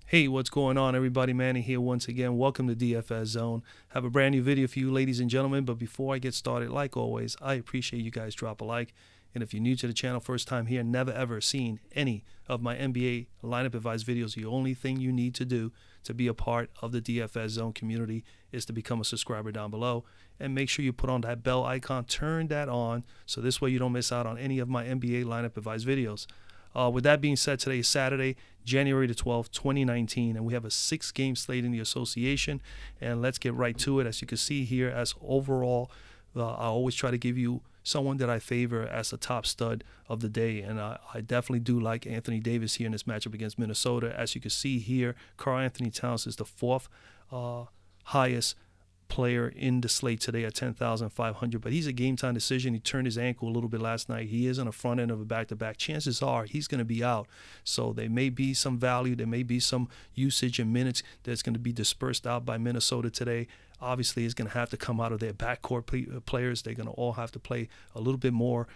Hey, what's going on, everybody? Manny here once again. Welcome to DFS Zone. Have a brand new video for you, ladies and gentlemen. But before I get started, like always, I appreciate you guys drop a like. And if you're new to the channel, first time here, never ever seen any of my NBA lineup advice videos, the only thing you need to do to be a part of the DFS Zone community is to become a subscriber down below. And make sure you put on that bell icon, turn that on, so this way you don't miss out on any of my NBA lineup advice videos. With that being said, today is Saturday, January the 12th, 2019, and we have a 6-game slate in the association. And let's get right to it. As you can see here, as overall, I always try to give you someone that I favor as a top stud of the day. And I definitely do like Anthony Davis here in this matchup against Minnesota. As you can see here, Karl-Anthony Towns is the 4th highest player in the slate today at 10,500, but he's a game time decision. He turned his ankle a little bit last night. He is on the front end of a back-to-back. Chances are he's going to be out, so there may be some value, there may be some usage in minutes that's going to be dispersed out by Minnesota today. Obviously, it's going to have to come out of their backcourt players. They're going to all have to play a little bit more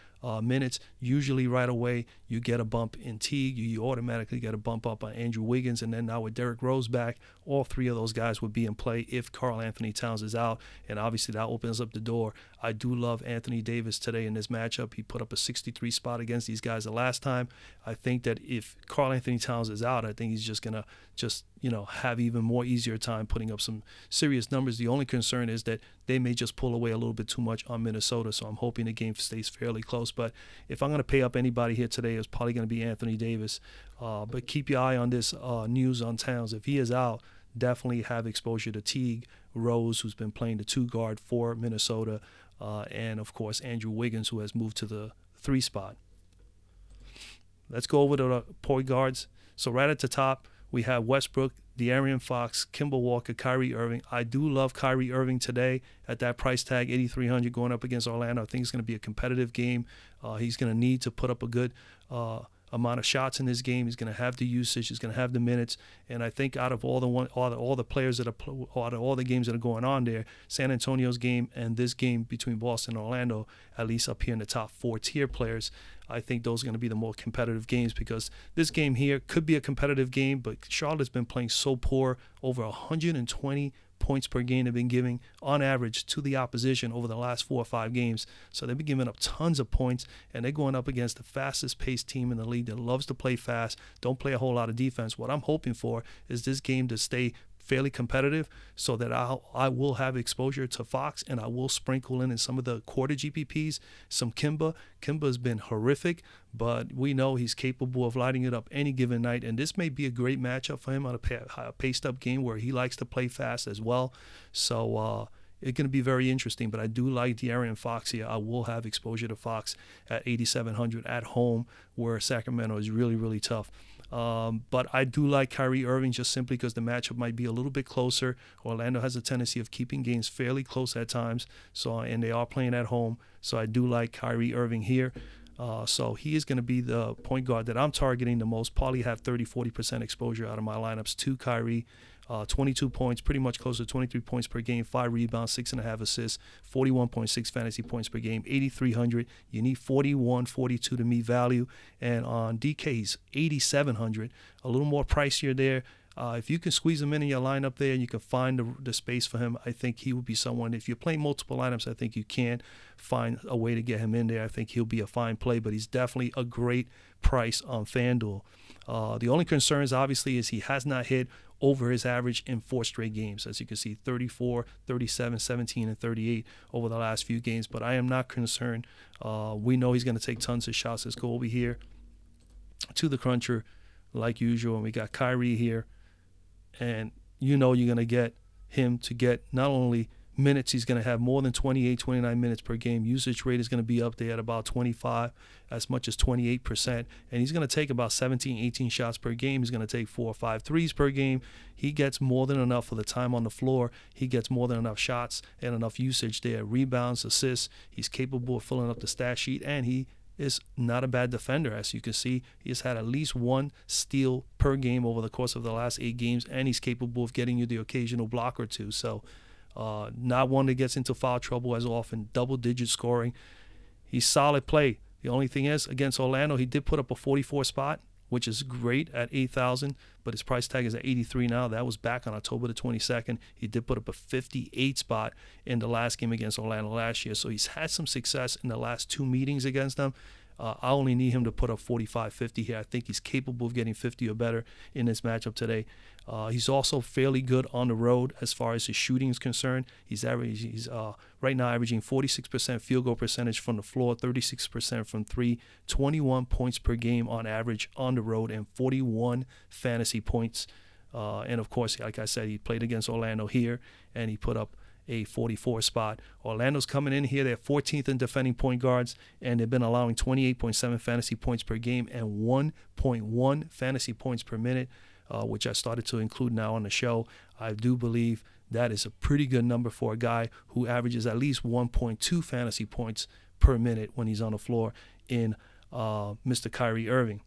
minutes. Usually right away you get a bump in Teague, you automatically get a bump up on Andrew Wiggins, and then now with Derrick Rose back, all three of those guys would be in play if Karl-Anthony Towns is out, and obviously that opens up the door. I do love Anthony Davis today in this matchup. He put up a 63 spot against these guys the last time. I think that if Karl-Anthony Towns is out, I think he's just gonna have even more easier time putting up some serious numbers. The only concern is that they may just pull away a little bit too much on Minnesota, so I'm hoping the game stays fairly close. But if I'm going to pay up anybody here today, it's probably going to be Anthony Davis. But keep your eye on this news on Towns. If he is out, definitely have exposure to Teague, Rose, who's been playing the 2 guard for Minnesota, and of course Andrew Wiggins, who has moved to the 3 spot. Let's go over to the point guards. So right at the top, we have Westbrook, De'Aaron Fox, Kemba Walker, Kyrie Irving. I do love Kyrie Irving today at that price tag, 8,300, going up against Orlando. I think it's going to be a competitive game. He's going to need to put up a good amount of shots in this game. He's going to have the usage. He's going to have the minutes. And I think out of all the players that are out of all the games that are going on there, San Antonio's game and this game between Boston and Orlando, at least up here in the top 4 tier players, I think those are going to be the more competitive games, because this game here could be a competitive game, but Charlotte's been playing so poor. Over 120 points per game they've been giving on average to the opposition over the last 4 or 5 games. So they've been giving up tons of points, and they're going up against the fastest paced team in the league that loves to play fast, don't play a whole lot of defense. What I'm hoping for is this game to stay fairly competitive, so that I will have exposure to Fox, and I will sprinkle in some of the quarter GPPs, some Kemba. Kemba's been horrific, but we know he's capable of lighting it up any given night, and this may be a great matchup for him on a paced up game where he likes to play fast as well. So it's going to be very interesting, but I do like De'Aaron Fox here. I will have exposure to Fox at 8,700 at home, where Sacramento is really, really tough. But I do like Kyrie Irving just simply because the matchup might be a little bit closer. Orlando has a tendency of keeping games fairly close at times, and they are playing at home. So I do like Kyrie Irving here. So he is going to be the point guard that I'm targeting the most. Probably have 30-40% exposure out of my lineups to Kyrie. 22 points, pretty much close to 23 points per game, 5 rebounds, 6.5 assists, 41.6 fantasy points per game, 8,300. You need 41, 42 to meet value. And on DK, he's 8,700, a little more pricier there. If you can squeeze him in your lineup there and you can find the space for him, I think he would be someone. If you're playing multiple lineups, I think you can find a way to get him in there. I think he'll be a fine play, but he's definitely a great price on Fanduel. The only concerns, obviously, is he has not hit over his average in 4 straight games. As you can see, 34, 37, 17, and 38 over the last few games. But I am not concerned. We know he's going to take tons of shots. Let's go over here to the cruncher like usual. And we got Kyrie here. And you know you're going to get him to get not only minutes, he's going to have more than 28, 29 minutes per game. Usage rate is going to be up there at about 25, as much as 28%. And he's going to take about 17, 18 shots per game. He's going to take 4 or 5 threes per game. He gets more than enough for the time on the floor. He gets more than enough shots and enough usage there. Rebounds, assists. He's capable of filling up the stat sheet, and he is not a bad defender. As you can see, he has had at least 1 steal per game over the course of the last 8 games, and he's capable of getting you the occasional block or 2. So not one that gets into foul trouble as often, double-digit scoring. He's solid play. The only thing is, against Orlando, he did put up a 44 spot which is great at 8,000, but his price tag is at 83 now. That was back on October the 22nd. He did put up a 58 spot in the last game against Orlando last year. So he's had some success in the last 2 meetings against them. I only need him to put up 45, 50 here. I think he's capable of getting 50 or better in this matchup today. He's also fairly good on the road as far as his shooting is concerned. He's right now averaging 46% field goal percentage from the floor, 36% from 3, 21 points per game on average on the road, and 41 fantasy points. And of course, like I said, he played against Orlando here, and he put up a 44 spot. Orlando's coming in here. They're 14th in defending point guards, and they've been allowing 28.7 fantasy points per game and 1.1 fantasy points per minute, which I started to include now on the show. I do believe that is a pretty good number for a guy who averages at least 1.2 fantasy points per minute when he's on the floor in Mr. Kyrie Irving.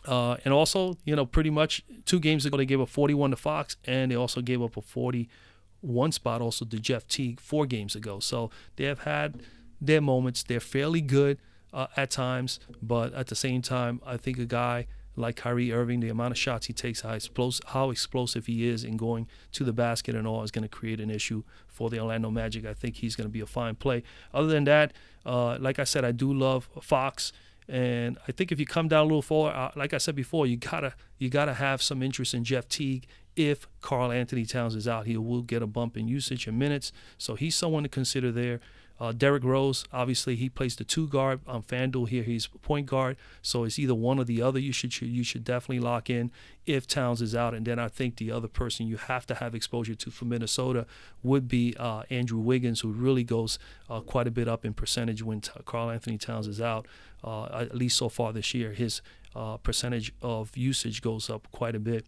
And also, pretty much 2 games ago, they gave up 41 to Fox, and they also gave up a 41 spot also to Jeff Teague 4 games ago. So they have had their moments. They're fairly good at times, but at the same time, I think a guy like Kyrie Irving, the amount of shots he takes, how explosive he is in going to the basket and all, is going to create an issue for the Orlando Magic. I think he's going to be a fine play. Other than that, like I said, I do love Fox. And I think if you come down a little forward, like I said before, you gotta have some interest in Jeff Teague. If Karl Anthony Towns is out, he will get a bump in usage and minutes. So he's someone to consider there. Derrick Rose, obviously, he plays the 2 guard on Fanduel here. He's point guard, so it's either one or the other. You should definitely lock in if Towns is out. And then I think the other person you have to have exposure to for Minnesota would be Andrew Wiggins, who really goes quite a bit up in percentage when Karl Anthony Towns is out. At least so far this year, his percentage of usage goes up quite a bit.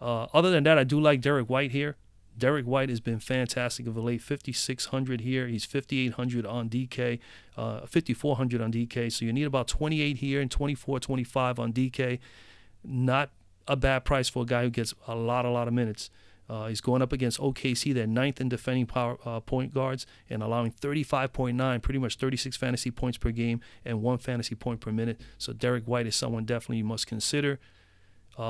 Other than that, I do like Derek White here. Derek White has been fantastic of late. 5,600 here. He's 5,800 on DK, 5,400 on DK. So you need about 28 here and 24, 25 on DK. Not a bad price for a guy who gets a lot of minutes. He's going up against OKC. They're 9th in defending point guards and allowing 35.9, pretty much 36 fantasy points per game and 1 fantasy point per minute. So Derek White is someone definitely you must consider.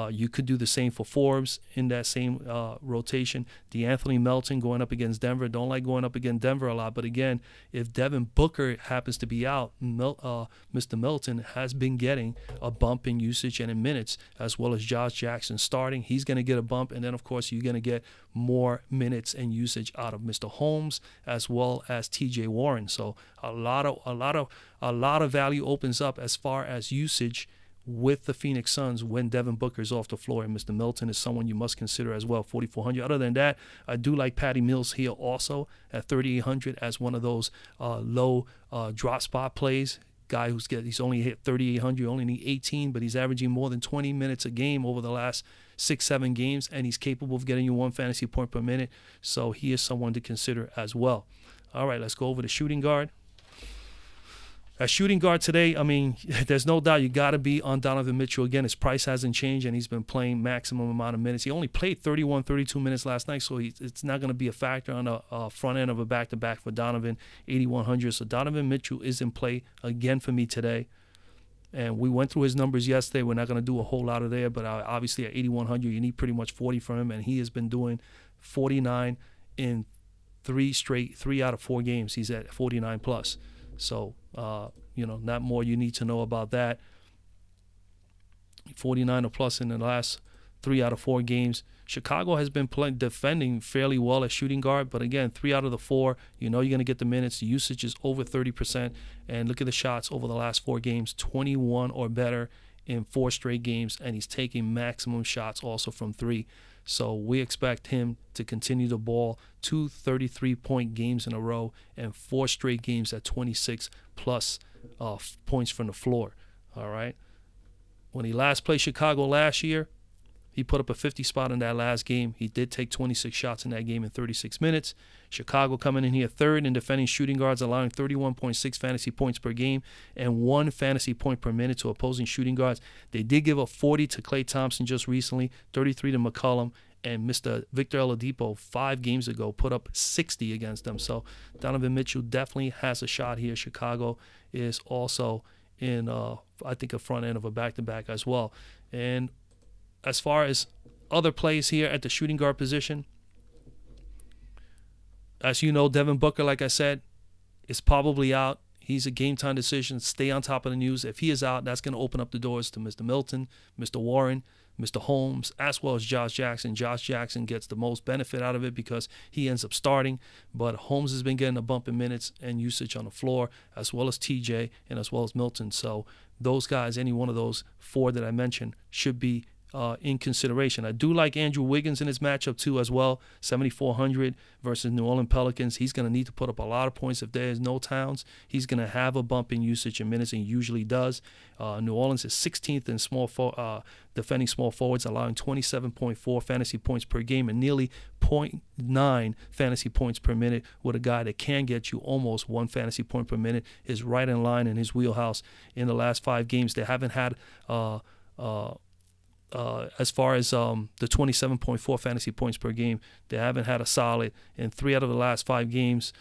You could do the same for Forbes in that same rotation. DeAnthony Melton going up against Denver. Don't like going up against Denver a lot. But again, if Devin Booker happens to be out, Mr. Melton has been getting a bump in usage and in minutes, as well as Josh Jackson starting. He's going to get a bump. And then, of course, you're going to get more minutes and usage out of Mr. Holmes as well as TJ Warren. So a lot of value opens up as far as usage with the Phoenix Suns when Devin Booker is off the floor, and Mr. Milton is someone you must consider as well, 4,400. Other than that, I do like Patty Mills here also at 3,800 as one of those low drop spot plays. Guy he's only hit 3,800, only need 18, but he's averaging more than 20 minutes a game over the last 6-7 games, and he's capable of getting you 1 fantasy point per minute. So he is someone to consider as well. All right, let's go over the shooting guard. At shooting guard today, I mean, there's no doubt you got to be on Donovan Mitchell. Again, his price hasn't changed, and he's been playing maximum amount of minutes. He only played 31, 32 minutes last night, so it's not going to be a factor on the front end of a back-to-back for Donovan, 8,100. So Donovan Mitchell is in play again for me today. And we went through his numbers yesterday. We're not going to do a whole lot of there, but obviously at 8,100, you need pretty much 40 from him, and he has been doing 49 in 3 out of 4 games. He's at 49 plus. So, not more you need to know about that. 49 or plus in the last 3 out of 4 games. Chicago has been defending fairly well at shooting guard, but again, 3 out of the 4, you're going to get the minutes. The usage is over 30%, and look at the shots over the last 4 games, 21 or better in 4 straight games, and he's taking maximum shots also from 3. So we expect him to continue to ball 2 33-point games in a row and 4 straight games at 26-plus points from the floor. All right. When he last played Chicago last year, he put up a 50 spot in that last game. He did take 26 shots in that game in 36 minutes. Chicago coming in here 3rd in defending shooting guards, allowing 31.6 fantasy points per game and 1 fantasy point per minute to opposing shooting guards. They did give up 40 to Klay Thompson just recently, 33 to McCollum, and Mr. Victor Oladipo 5 games ago put up 60 against them. So Donovan Mitchell definitely has a shot here. Chicago is also in, I think, a front end of a back-to-back as well. And as far as other plays here at the shooting guard position, as you know, Devin Booker, like I said, is probably out. He's a game-time decision. Stay on top of the news. If he is out, that's going to open up the doors to Mr. Milton, Mr. Warren, Mr. Holmes, as well as Josh Jackson. Josh Jackson gets the most benefit out of it because he ends up starting, but Holmes has been getting a bump in minutes and usage on the floor, as well as TJ and as well as Milton. So those guys, any one of those four that I mentioned, should be in consideration. I do like Andrew Wiggins in his matchup too as well. 7,400 versus New Orleans Pelicans. He's going to need to put up a lot of points. If there is no Towns, he's going to have a bump in usage and minutes, and usually does. New Orleans is 16th in defending small forwards, allowing 27.4 fantasy points per game and nearly 0.9 fantasy points per minute, with a guy that can get you almost 1 fantasy point per minute. Is right in line in his wheelhouse. In the last 5 games, they haven't had as far as the 27.4 fantasy points per game, they haven't had a solid in 3 out of the last 5 games.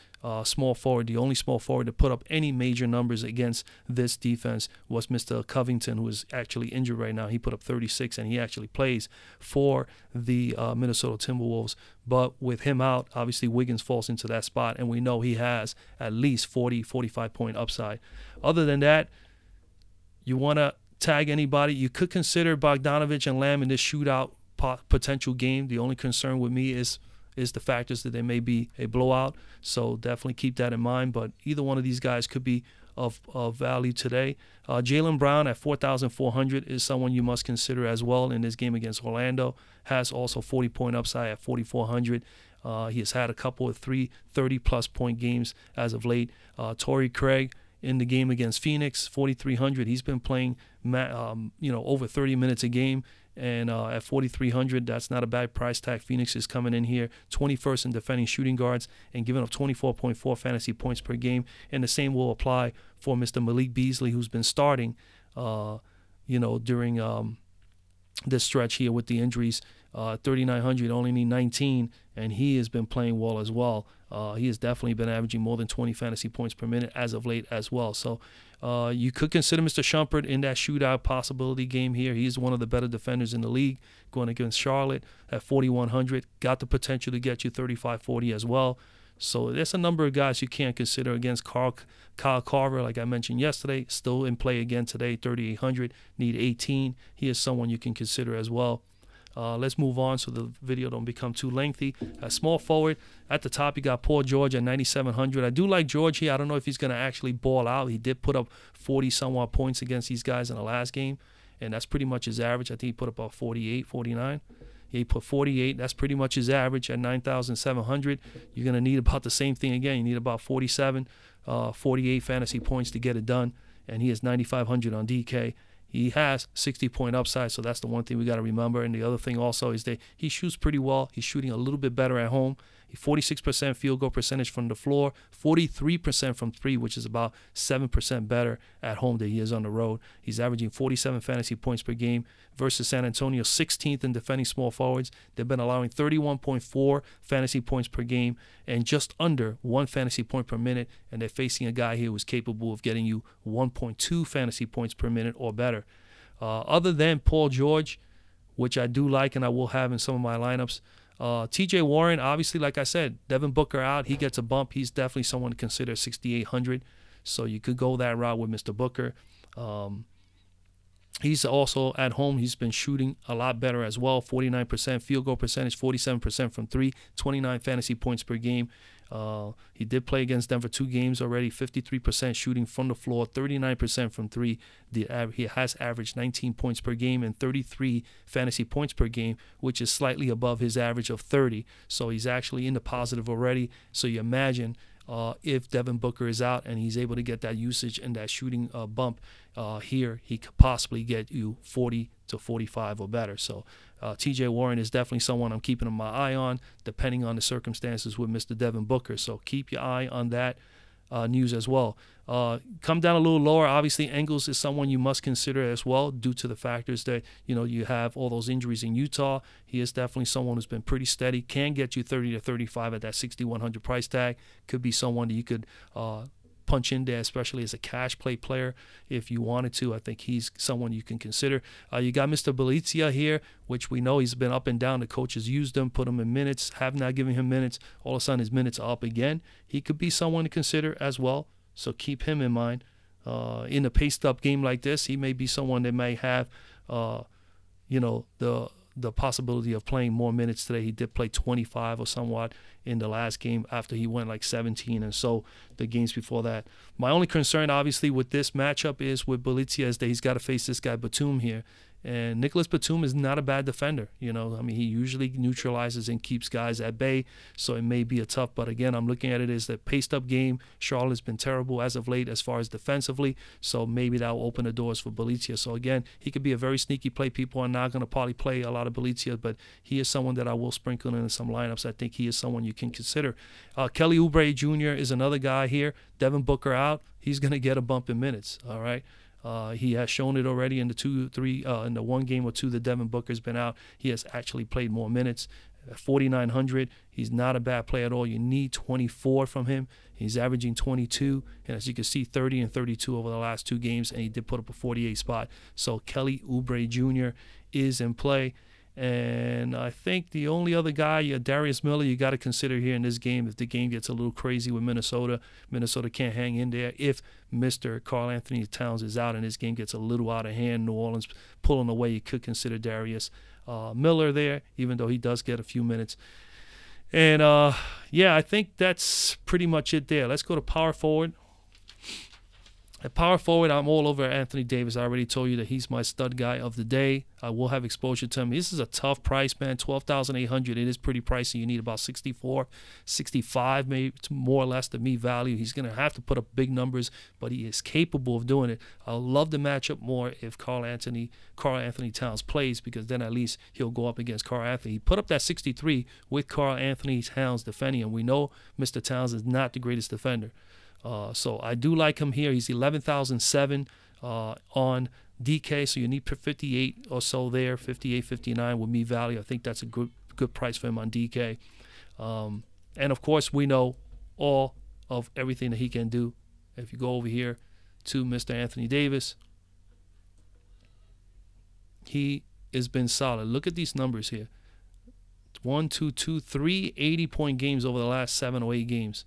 Small forward, the only small forward to put up any major numbers against this defense was Mr. Covington, who is actually injured right now. He put up 36, and he actually plays for the Minnesota Timberwolves. But with him out, obviously Wiggins falls into that spot, and we know he has at least 40, 45-point upside. Other than that, you want to tag anybody. You could consider Bogdanovich and Lamb in this shootout potential game. The only concern with me is the factors that there may be a blowout, so definitely keep that in mind. But either one of these guys could be of value today. Jaylen Brown at 4,400 is someone you must consider as well in this game against Orlando. Has also 40-point upside at 4,400. He has had a couple of 30-plus point games as of late. Torrey Craig in the game against Phoenix, 4,300. He's been playing, over 30 minutes a game, and at 4,300, that's not a bad price tag. Phoenix is coming in here 21st in defending shooting guards and giving up 24.4 fantasy points per game. And the same will apply for Mr. Malik Beasley, who's been starting, during this stretch here with the injuries. 3,900, only need 19, and he has been playing well as well. He has definitely been averaging more than 20 fantasy points per minute as of late as well. So you could consider Mr. Shumpert in that shootout possibility game here. He's one of the better defenders in the league, going against Charlotte at 4,100. Got the potential to get you 35, 40 as well. So there's a number of guys you can't consider against Kyle Korver, like I mentioned yesterday. Still in play again today, 3,800. Need 18. He is someone you can consider as well. Let's move on so the video don't become too lengthy. Small forward, at the top you got Paul George at 9,700. I do like George here. I don't know if he's going to actually ball out. He did put up 40-somewhat points against these guys in the last game, and that's pretty much his average. I think he put up about 48, 49. Yeah, he put 48. That's pretty much his average at 9,700. You're going to need about the same thing again. You need about 47, 48 fantasy points to get it done, and he is 9,500 on DK. He has 60-point upside, so that's the one thing we got to remember. And the other thing also is that he shoots pretty well. He's shooting a little bit better at home. 46% field goal percentage from the floor, 43% from 3, which is about 7% better at home than he is on the road. He's averaging 47 fantasy points per game versus San Antonio, 16th in defending small forwards. They've been allowing 31.4 fantasy points per game and just under 1 fantasy point per minute, and they're facing a guy here who's capable of getting you 1.2 fantasy points per minute or better. Other than Paul George, which I do like and I will have in some of my lineups, TJ Warren, obviously, like I said, Devin Booker out, he gets a bump. He's definitely someone to consider 6,800. So you could go that route with Mr. Booker. He's also at home. He's been shooting a lot better as well. 49% field goal percentage, 47% from 3, 29 fantasy points per game. He did play against Denver 2 games already, 53% shooting from the floor, 39% from 3. He has averaged 19 points per game and 33 fantasy points per game, which is slightly above his average of 30. So he's actually in the positive already. So you imagine if Devin Booker is out and he's able to get that usage and that shooting bump here, he could possibly get you 40 to 45 or better. So TJ Warren is definitely someone I'm keeping my eye on, depending on the circumstances with Mr. Devin Booker. So keep your eye on that news as well. Come down a little lower. Obviously, Engels is someone you must consider as well, due to the factors that you have all those injuries in Utah. He is definitely someone who's been pretty steady. Can get you 30 to 35 at that 6,100 price tag. Could be someone that you could punch in there, especially as a cash play player. If you wanted to, I think he's someone you can consider. You got Mr. Belizia here, which we know he's been up and down. The coaches used him, put him in minutes, have not given him minutes. All of a sudden his minutes are up again. He could be someone to consider as well, so keep him in mind. In a paced up game like this, he may be someone that may have, the possibility of playing more minutes today. He did play 25 or somewhat in the last game after he went like 17 and so the games before that. My only concern, obviously, with this matchup is with Belizia is that he's got to face this guy Batum here. And Nicholas Batum is not a bad defender. He usually neutralizes and keeps guys at bay, so it may be a tough. But again, I'm looking at it as the paced-up game. Charlotte's been terrible as of late as far as defensively, so maybe that will open the doors for Belizia. So again, he could be a very sneaky play. People are not going to probably play a lot of Belizia, but he is someone that I will sprinkle in some lineups. I think he is someone you can consider. Kelly Oubre Jr. is another guy here. Devin Booker out. He's going to get a bump in minutes, all right? He has shown it already in the one game or two that Devin Booker's been out. He has actually played more minutes. At 4,900, he's not a bad play at all. You need 24 from him. He's averaging 22, and as you can see, 30 and 32 over the last 2 games, and he did put up a 48 spot. So Kelly Oubre Jr. is in play. And I think the only other guy, Darius Miller, you got to consider here in this game. If the game gets a little crazy with Minnesota can't hang in there. If Mr. Karl-Anthony Towns is out and this game gets a little out of hand, New Orleans pulling away, you could consider Darius Miller there, even though he does get a few minutes. And, I think that's pretty much it there. Let's go to power forward. At power forward, I'm all over Anthony Davis. I already told you that he's my stud guy of the day. I will have exposure to him. This is a tough price, man. $12,800. It is pretty pricey. You need about 64, 65, maybe more or less to meet value. He's going to have to put up big numbers, but he is capable of doing it. I love the matchup more if Karl-Anthony Towns plays, because then at least he'll go up against Karl-Anthony. He put up that 63 with Karl-Anthony Towns defending him. We know Mr. Towns is not the greatest defender. So I do like him here. He's 11,007 on DK, so you need 58 or so there, 58, 59 with me value. I think that's a good price for him on DK. And of course, we know all of everything that he can do. If you go over here to Mr. Anthony Davis, he has been solid. Look at these numbers here. 1, 2, 2, 3 80-point games over the last 7 or 8 games.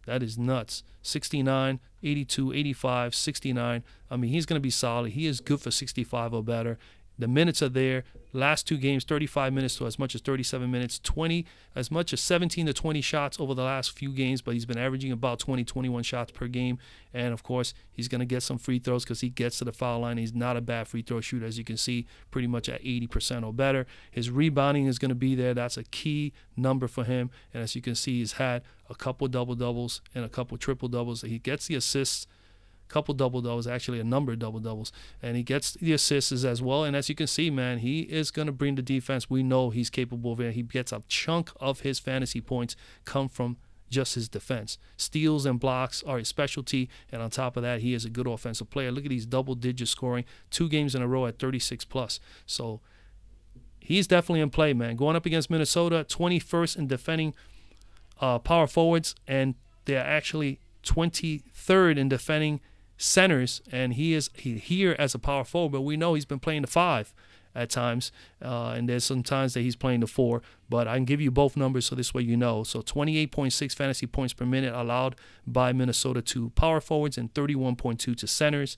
That is nuts. 69, 82, 85, 69. I mean, he's going to be solid. He is good for 65 or better. The minutes are there. Last 2 games, 35 minutes to as much as 37 minutes, 20, as much as 17 to 20 shots over the last few games, but he's been averaging about 20, 21 shots per game. And, of course, he's going to get some free throws because he gets to the foul line. He's not a bad free throw shooter, as you can see, pretty much at 80% or better. His rebounding is going to be there. That's a key number for him. And as you can see, he's had a couple double-doubles and a couple triple-doubles. He gets the assists. Couple double-doubles, actually a number of double-doubles, and he gets the assists as well. And as you can see, man, he is going to bring the defense. We know he's capable of it. He gets a chunk of his fantasy points come from just his defense. Steals and blocks are his specialty, and on top of that, he is a good offensive player. Look at these double-digit scoring, 2 games in a row at 36+. So he's definitely in play, man. Going up against Minnesota, 21st in defending power forwards, and they're actually 23rd in defending centers, and he here as a power forward, but we know he's been playing the 5 at times, and there's some times that he's playing the 4, but I can give you both numbers so this way you know. So 28.6 fantasy points per minute allowed by Minnesota to power forwards and 31.2 to centers.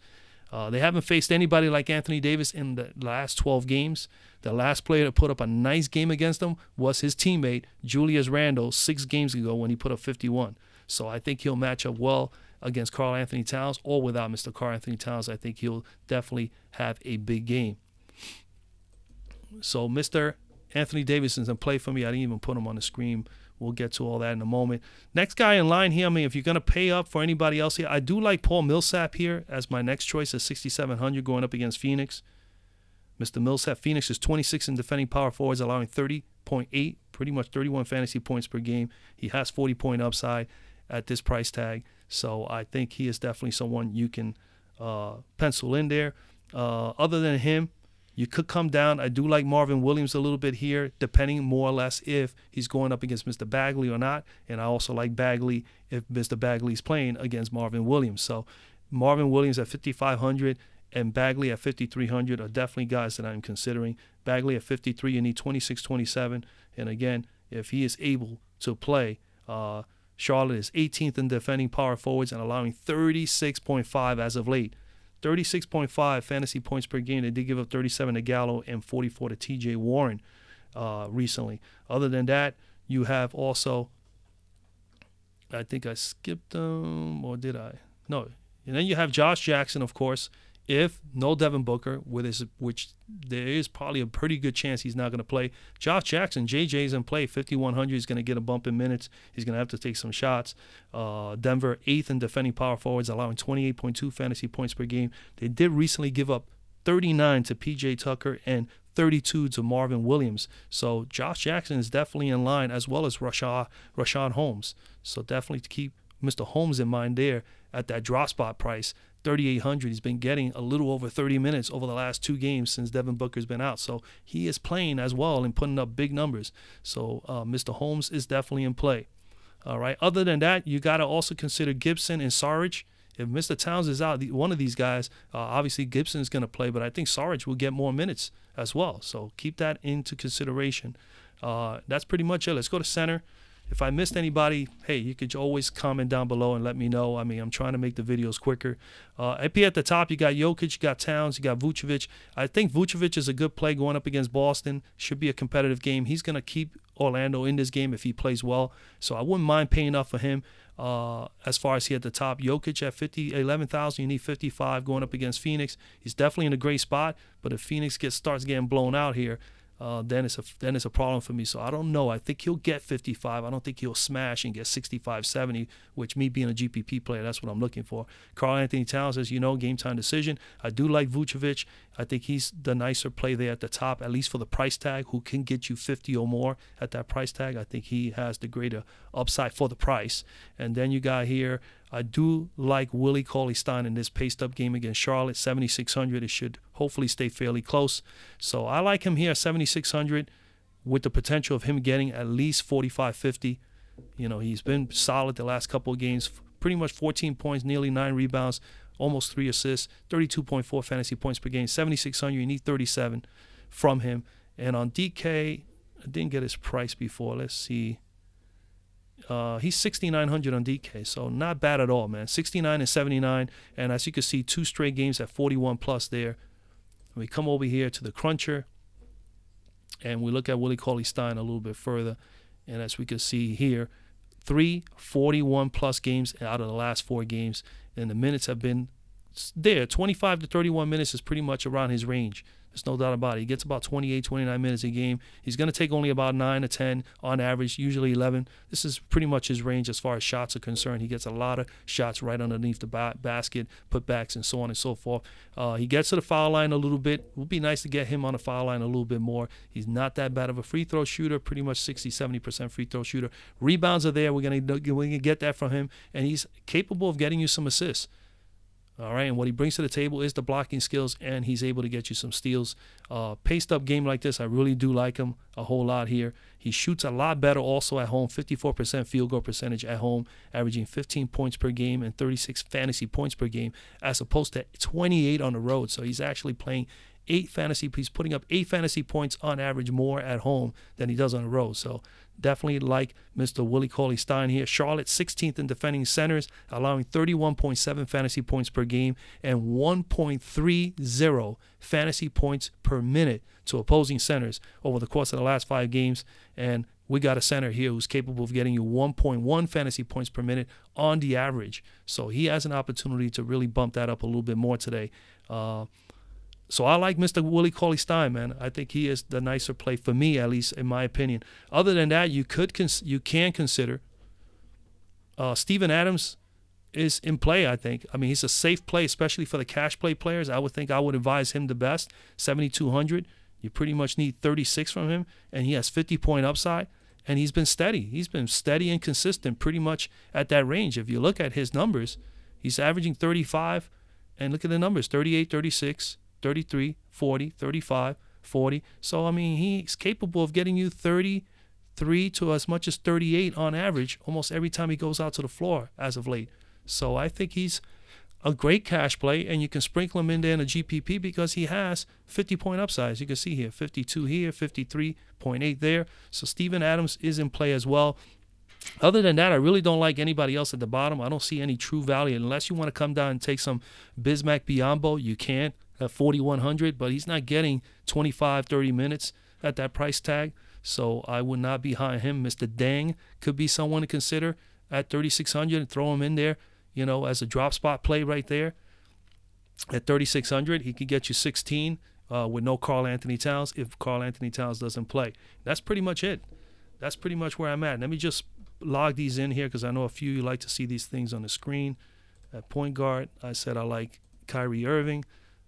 They haven't faced anybody like Anthony Davis in the last 12 games. The last player to put up a nice game against them was his teammate, Julius Randle, 6 games ago when he put up 51. So I think he'll match up well against Karl-Anthony Towns, or without Mr. Karl-Anthony Towns. I think he'll definitely have a big game. So Mr. Anthony Davis is in play for me. I didn't even put him on the screen. We'll get to all that in a moment. Next guy in line here, I mean, if you're going to pay up for anybody else here, I do like Paul Millsap here as my next choice at 6,700 going up against Phoenix. Mr. Millsap, Phoenix is 26 in defending power forwards, allowing 30.8, pretty much 31 fantasy points per game. He has 40-point upside at this price tag. So I think he is definitely someone you can pencil in there. Other than him, You could come down. I do like Marvin Williams a little bit here, depending more or less if he's going up against Mr. Bagley or not. And I also like Bagley if Mr. Bagley's playing against Marvin Williams. So Marvin Williams at 5,500 and Bagley at 5,300 are definitely guys that I'm considering. Bagley at 53, you need 26-27. And again, if he is able to play, Charlotte is 18th in defending power forwards and allowing 36.5 as of late. 36.5 fantasy points per game. They did give up 37 to Gallo and 44 to TJ Warren recently. Other than that, you have also, I think I skipped them, or did I? No. And then you have Josh Jackson, of course. If no Devin Booker, which there is probably a pretty good chance he's not going to play. Josh Jackson, JJ's in play, 5,100. He's going to get a bump in minutes. He's going to have to take some shots. Denver, 8th in defending power forwards, allowing 28.2 fantasy points per game. They did recently give up 39 to P.J. Tucker and 32 to Marvin Williams. So Josh Jackson is definitely in line, as well as Rashawn Holmes. So definitely to keep Mr. Holmes in mind there at that drop spot price. 3,800. He's been getting a little over 30 minutes over the last 2 games since Devin Booker's been out. So he is playing as well and putting up big numbers. So Mr. Holmes is definitely in play. All right. Other than that, you got to also consider Gibson and Saric. If Mr. Towns is out, one of these guys, obviously Gibson is going to play, but I think Saric will get more minutes as well. So keep that into consideration. That's pretty much it. Let's go to center. If I missed anybody, hey, you could always comment down below and let me know. I mean, I'm trying to make the videos quicker. Up here at the top, you got Jokic, you got Towns, you got Vucevic. I think Vucevic is a good play going up against Boston. Should be a competitive game. He's going to keep Orlando in this game if he plays well. So I wouldn't mind paying up for him as far as he at the top. Jokic at 11,000, you need 55 going up against Phoenix. He's definitely in a great spot, but if Phoenix starts getting blown out here, then it's a problem for me. So I don't know. I think he'll get 55. I don't think he'll smash and get 65, 70, which me being a GPP player, that's what I'm looking for. Karl Anthony Towns, as you know, game time decision. I do like Vucevic. I think he's the nicer play there at the top, at least for the price tag, who can get you 50 or more at that price tag. I think he has the greater upside for the price. And then you got here, I do like Willie Cauley-Stein in this paced-up game against Charlotte, 7,600. It should hopefully stay fairly close. So I like him here, 7,600, with the potential of him getting at least 45, 50. You know, he's been solid the last couple of games, pretty much 14 points, nearly 9 rebounds, almost 3 assists, 32.4 fantasy points per game, 7,600. You need 37 from him. And on DK, I didn't get his price before. Let's see. He's 6,900 on DK, so not bad at all, man. 69 and 79, and as you can see, 2 straight games at 41 plus there. We come over here to the cruncher, and we look at Willie Cauley-Stein a little bit further, and as we can see here, 3 41 plus games out of the last 4 games, and the minutes have been there. 25 to 31 minutes is pretty much around his range. There's no doubt about it. He gets about 28, 29 minutes a game. He's going to take only about 9 to 10 on average, usually 11. This is pretty much his range as far as shots are concerned. He gets a lot of shots right underneath the basket, putbacks, and so on and so forth. He gets to the foul line a little bit. It would be nice to get him on the foul line a little bit more. He's not that bad of a free throw shooter, pretty much 60, 70% free throw shooter. Rebounds are there. We're going to get that from him, and he's capable of getting you some assists. All right, and what he brings to the table is the blocking skills, and he's able to get you some steals. Paced-up game like this, I really do like him a whole lot here. He shoots a lot better also at home, 54% field goal percentage at home, averaging 15 points per game and 36 fantasy points per game, as opposed to 28 on the road. So he's actually playing he's putting up 8 fantasy points on average more at home than he does on the road. So definitely like Mr. Willie Cauley-Stein here. Charlotte 16th in defending centers, allowing 31.7 fantasy points per game and 1.30 fantasy points per minute to opposing centers over the course of the last 5 games. And we got a center here who's capable of getting you 1.1 fantasy points per minute on the average. So he has an opportunity to really bump that up a little bit more today. So I like Mr. Willie Cauley-Stein, man. I think he is the nicer play for me, at least in my opinion. Other than that, you can consider Steven Adams is in play, I think. I mean, he's a safe play, especially for the cash play players. I would advise him the best. 7,200. You pretty much need 36 from him, and he has 50-point upside. And he's been steady. He's been steady and consistent pretty much at that range. If you look at his numbers, he's averaging 35. And look at the numbers, 38, 36. 33, 40, 35, 40. So, I mean, he's capable of getting you 33 to as much as 38 on average almost every time he goes out to the floor as of late. So I think he's a great cash play, and you can sprinkle him in there in a GPP because he has 50-point upsides. You can see here, 52 here, 53.8 there. So Steven Adams is in play as well. Other than that, I really don't like anybody else at the bottom. I don't see any true value. Unless you want to come down and take some Bismack Biyombo, you can at 4,100, but he's not getting 25, 30 minutes at that price tag. So I would not be behind him. Mr. Dang could be someone to consider at 3,600 and throw him in there, you know, as a drop spot play right there. At 3,600, he could get you 16 with no Karl Anthony Towns if Karl Anthony Towns doesn't play. That's pretty much it. That's pretty much where I'm at. Let me just log these in here because I know a few of you like to see these things on the screen. At point guard, I said I like Kyrie Irving.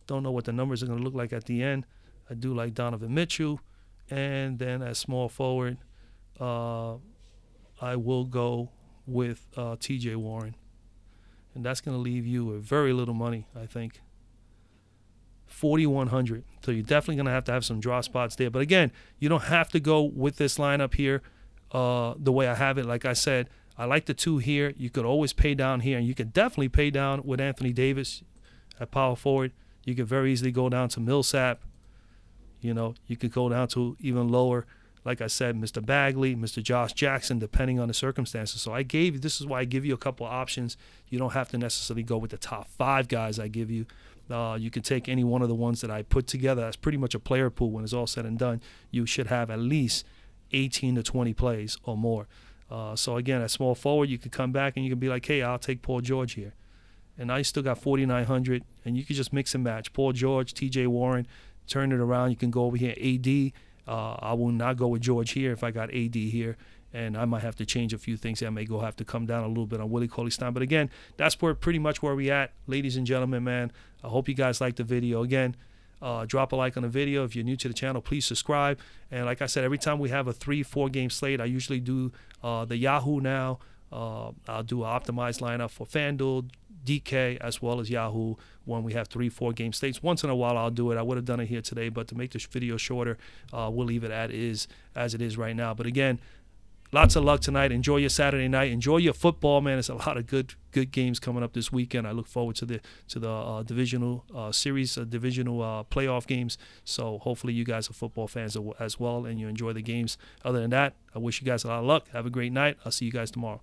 Don't know what the numbers are going to look like at the end. I do like Donovan Mitchell. And then at small forward, I will go with TJ Warren. And that's going to leave you with very little money, I think. 4,100. So you're definitely going to have some draw spots there. But again, you don't have to go with this lineup here the way I have it. Like I said, I like the two here. You could always pay down here, and you could definitely pay down with Anthony Davis at power forward. You could very easily go down to Millsap. You know, you could go down to even lower, like I said, Mr. Bagley, Mr. Josh Jackson, depending on the circumstances. So this is why I give you a couple of options. You don't have to necessarily go with the top 5 guys I give you. You can take any one of the ones that I put together. That's pretty much a player pool. When it's all said and done, you should have at least 18 to 20 plays or more. So again, at small forward, you could come back and you can be like, hey, I'll take Paul George here. And now you still got 4,900, and you can just mix and match. Paul George, TJ Warren, turn it around. You can go over here, AD. I will not go with George here if I got AD here, and I might have to change a few things. I may have to come down a little bit on Willie Cauley-Stein. But again, that's pretty much where we at, ladies and gentlemen, man. I hope you guys liked the video. Again, drop a like on the video. If you're new to the channel, please subscribe. And like I said, every time we have a 3-4 game slate, I usually do the Yahoo now. I'll do an optimized lineup for Fanduel, DK, as well as Yahoo when we have 3-4 game slates. Once in a while I'll do it. I would have done it here today, but to make this video shorter, we'll leave it as it is right now. But again, lots of luck tonight. Enjoy your Saturday night. Enjoy your football, man. There's a lot of good games coming up this weekend. I look forward to the divisional series, divisional playoff games. So hopefully you guys are football fans as well, and you enjoy the games. Other than that, I wish you guys a lot of luck. Have a great night. I'll see you guys tomorrow.